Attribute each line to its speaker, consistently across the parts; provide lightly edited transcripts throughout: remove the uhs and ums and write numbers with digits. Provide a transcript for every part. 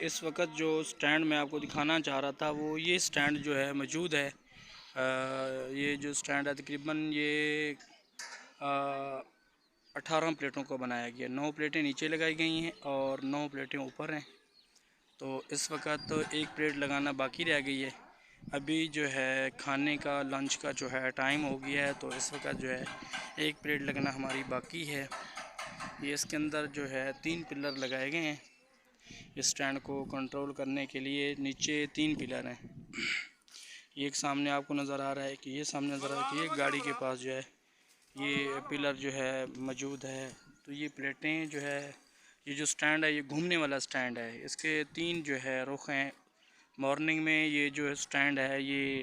Speaker 1: اس وقت جو سٹینڈ میں آپ کو دکھانا چاہ رہا تھا وہ یہ سٹینڈ جو ہے موجود ہے۔ یہ جو سٹینڈ ہے تقریباً یہ 18 پلیٹوں کو بنایا گیا، 9 پلیٹیں نیچے لگائی گئی ہیں اور 9 پلیٹیں اوپر ہیں۔ تو اس وقت ایک پلیٹ لگانا باقی رہ گئی ہے۔ ابھی جو ہے کھانے کا لنچ کا جو ہے ٹائم ہو گیا ہے، تو اس وقت جو ہے ایک پلیٹ لگنا ہماری باقی ہے۔ یہ اس کے اندر جو ہے 3 پلر لگائے گئے ہیں اس سٹینڈ کو کنٹرول کرنے کے لیے۔ نیچے 3 پلر ہیں، ایک سامنے آپ کو نظر آ رہا ہے کہ یہ سامنے نظر آ رہا ہے کہ یہ گاڑی کے پاس جو ہے یہ پلر جو ہے موجود ہے۔ تو یہ پلیٹیں جو ہے، یہ جو سٹینڈ ہے یہ گھومنے والا سٹینڈ ہے، اس کے 3 جو ہے رخ ہیں۔ مارننگ میں یہ جو سٹینڈ ہے یہ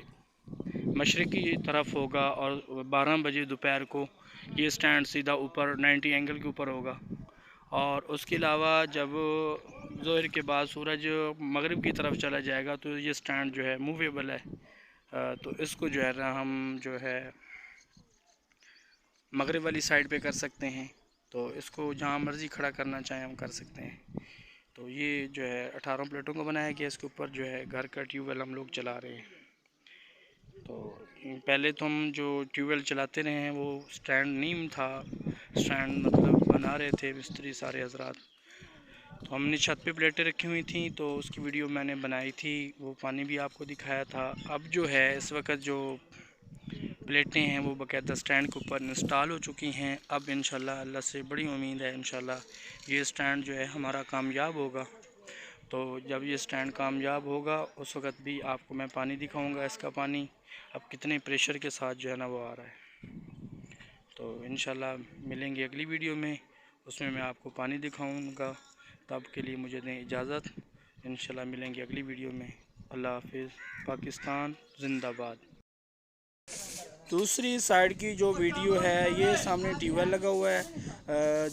Speaker 1: مشرقی طرف ہوگا اور 12 بجے دوپہر کو یہ سٹینڈ سیدھا اوپر 90 اینگل کے اوپر ہوگا، اور اس کے علاوہ جب ظہر کے بعد سورج مغرب کی طرف چلا جائے گا تو یہ سٹینڈ جو ہے موویبل ہے۔ تو اس کو جو ہے نا ہم جو ہے مغرب والی سائڈ پہ کر سکتے ہیں، تو اس کو جہاں مرضی کھڑا کرنا چاہیں ہم کر سکتے ہیں۔ تو یہ جو ہے 18 پلیٹوں کو بنایا گیا، اس کے اوپر جو ہے گھر کا ٹیوب ویل ہم لوگ چلا رہے ہیں۔ تو پہلے تو ہم جو ٹیوب ویل چلاتے رہے ہیں وہ سٹینڈ نیم تھا، سٹینڈ مطلب بنا رہے تھے مستری سارے حضرات، تو ہم نے چھت پہ پلیٹیں رکھی ہوئی تھیں، تو اس کی ویڈیو میں نے بنائی تھی، وہ پانی بھی آپ کو دکھایا تھا۔ اب جو ہے اس وقت جو پلیٹیں ہیں وہ باقاعدہ سٹینڈ کے اوپر انسٹال ہو چکی ہیں۔ اب انشاءاللہ اللہ سے بڑی امید ہے انشاءاللہ یہ سٹینڈ جو ہے ہمارا کامیاب ہوگا۔ تو جب یہ سٹینڈ کامیاب ہوگا اس وقت بھی آپ کو میں پانی دکھاؤں گا، اس کا پانی اب کتنے پریشر کے ساتھ جو ہے نا وہ آ رہا ہے۔ تو انشاءاللہ ملیں گے اگلی ویڈیو میں، اس میں آپ کو پانی دکھاؤں گا۔ تب کے لیے مجھے دیں اجازت، انشاءاللہ ملیں گے اگلی ویڈیو میں۔ اللہ حافظ، پاکستان زندہ باد۔ دوسری سائیڈ کی جو ویڈیو ہے یہ سامنے ٹیوب ویل لگا ہوا ہے،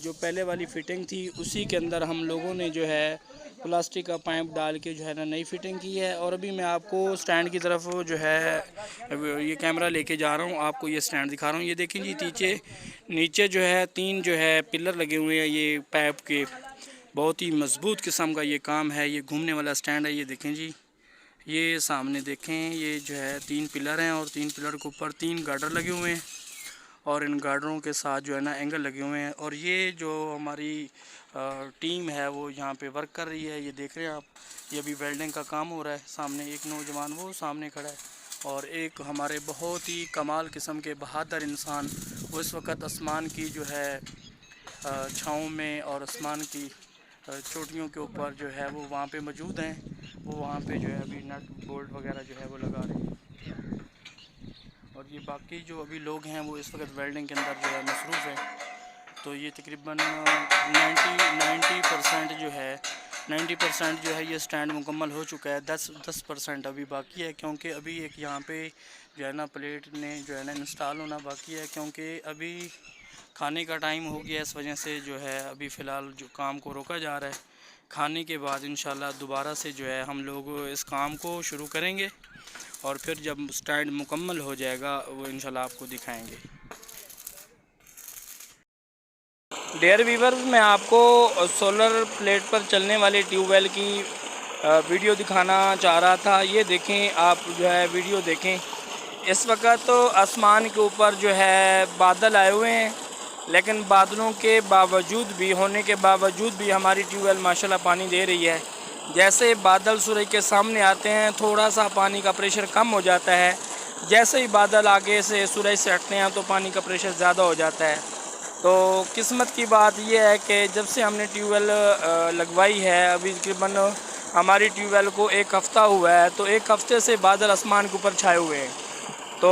Speaker 1: جو پہلے والی فٹنگ تھی اسی کے اندر ہم لوگوں نے جو ہے پلاسٹک کا پائپ ڈال کے جو ہے نا نئی فٹنگ کی ہے۔ اور ابھی میں آپ کو سٹینڈ کی طرف جو ہے یہ کیمرہ لے کے جا رہا ہوں، آپ کو یہ سٹینڈ دکھا رہا ہوں۔ یہ دیکھیں جی نیچے جو ہے 3 جو ہے پلر لگے ہوئے ہیں، یہ پائپ کے بہت ہی مضبوط قسم کا یہ کام ہے۔ یہ گھومنے والا سٹینڈ ہے، یہ دیکھیں جی، یہ سامنے دیکھیں، یہ جو ہے 3 پلر ہیں اور 3 پلر کے اوپر 3 گارڈر لگے ہوئے ہیں، اور ان گارڈروں کے ساتھ جو ہے نا اینگل لگے ہوئے ہیں۔ اور یہ جو ہماری ٹیم ہے وہ یہاں پہ ورک کر رہی ہے، یہ دیکھ رہے ہیں آپ، یہ ابھی ویلڈنگ کا کام ہو رہا ہے۔ سامنے ایک نوجوان وہ سامنے کھڑا ہے، اور ایک ہمارے بہت ہی کمال قسم کے بہادر انسان وہ اس وقت آسمان کی جو ہے چھاؤں میں اور آسمان کی چوٹیوں کے اوپر جو ہے وہ وہاں پہ موجود ہیں، وہ وہاں پہ جو ہے ابھی نٹ بولٹ وغیرہ جو ہے وہ لگا رہے ہیں۔ اور یہ باقی جو ابھی لوگ ہیں وہ اس وقت ویلڈنگ کے اندر جو ہے مصروف ہیں۔ تو یہ تقریباً 90% جو ہے یہ سٹینڈ مکمل ہو چکا ہے، 10% ابھی باقی ہے، کیونکہ ابھی ایک یہاں پہ جو ہے نا پلیٹ نے جو ہے نا انسٹال ہونا باقی ہے، کیونکہ ابھی کھانے کا ٹائم ہو گیا، اس وجہ سے جو ہے ابھی فی الحال جو کام کو روکا جا رہا ہے۔ کھانے کے بعد انشاءاللہ دوبارہ سے جو ہے ہم لوگ اس کام کو شروع کریں گے، اور پھر جب سٹینڈ مکمل ہو جائے گا وہ انشاءاللہ آپ کو دکھائیں گے۔ ڈیئر ویورز، میں آپ کو سولر پلیٹ پر چلنے والے ٹیوب ویل کی ویڈیو دکھانا چاہ رہا تھا۔ یہ دیکھیں، آپ جو ہے ویڈیو دیکھیں، اس وقت آسمان کے اوپر جو ہے بادل آئے ہوئے ہیں، لیکن بادلوں کے باوجود بھی ہماری ٹیوب ویل ماشاءاللہ پانی دے رہی ہے۔ جیسے بادل سورج کے سامنے آتے ہیں تھوڑا سا پانی کا پریشر کم ہو جاتا ہے، جیسے ہی بادل آگے سے سورج سے ہٹتے ہیں تو پانی کا پریشر زیادہ ہو جاتا ہے۔ تو قسمت کی بات یہ ہے کہ جب سے ہم نے ٹیوب ویل لگوائی ہے، ابھی تقریباً ہماری ٹیوب ویل کو 1 ہفتہ ہوا ہے، تو 1 ہفتے سے بادل آسمان کے اوپر چھائے ہوئے ہیں۔ تو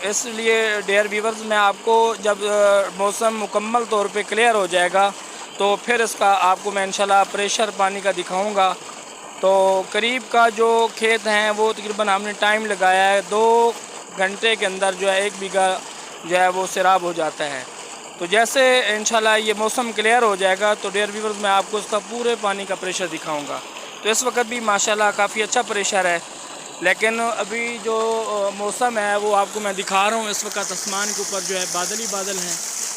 Speaker 1: اس لیے ڈیئر ویورز، میں آپ کو جب موسم مکمل طور پہ کلیئر ہو جائے گا تو پھر اس کا آپ کو میں انشاءاللہ پریشر پانی کا دکھاؤں گا۔ تو قریب کا جو کھیت ہیں وہ تقریباً ہم نے ٹائم لگایا ہے، 2 گھنٹے کے اندر جو ہے 1 بیگھہ جو ہے وہ سیراب ہو جاتا ہے۔ تو جیسے انشاءاللہ یہ موسم کلیئر ہو جائے گا تو ڈیئر ویورز میں آپ کو اس کا پورے پانی کا پریشر دکھاؤں گا۔ تو اس وقت بھی ماشاءاللہ کافی اچھا پریشر ہے، لیکن ابھی جو موسم ہے وہ آپ کو میں دکھا رہا ہوں، اس وقت آسمان کے اوپر جو ہے بادل ہی بادل ہیں،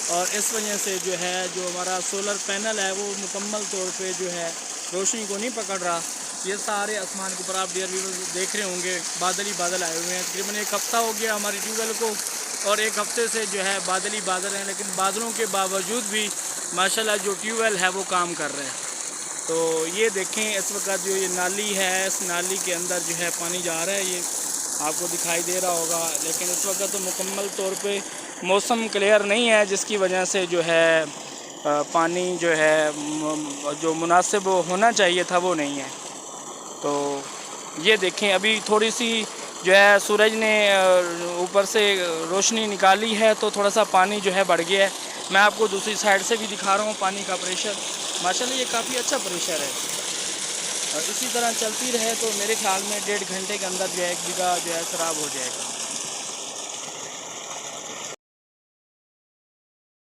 Speaker 1: اور اس وجہ سے جو ہے جو ہمارا سولر پینل ہے وہ مکمل طور پہ جو ہے روشنی کو نہیں پکڑ رہا۔ یہ سارے آسمان کے اوپر آپ ڈیئر ویورز دیکھ رہے ہوں گے بادل ہی بادل آئے ہوئے ہیں. تقریباً ایک ہفتہ ہو گیا ہماری ٹیوب ویل کو اور ایک ہفتے سے جو ہے بادل ہی بادل ہیں, لیکن بادلوں کے باوجود بھی ماشاءاللہ جو ٹیوب ویل ہے وہ کام کر رہے ہیں. تو یہ دیکھیں اس وقت جو یہ نالی ہے اس نالی کے اندر جو ہے پانی جا رہا ہے, یہ آپ کو دکھائی دے رہا ہوگا. لیکن اس وقت تو مکمل طور پہ موسم کلیئر نہیں ہے, جس کی وجہ سے جو ہے پانی جو ہے جو مناسب ہونا چاہیے تھا وہ نہیں ہے. تو یہ دیکھیں ابھی تھوڑی سی جو ہے سورج نے اوپر سے روشنی نکالی ہے تو تھوڑا سا پانی جو ہے بڑھ گیا ہے. میں آپ کو دوسری سائڈ سے بھی دکھا رہا ہوں پانی کا پریشر. ماشاءاللہ یہ کافی اچھا پریشر ہے, اور اسی طرح چلتی رہے تو میرے خیال میں 1.5 گھنٹے کے اندر جو ہے 1 بیگھہ جو ہے خراب ہو جائے گا.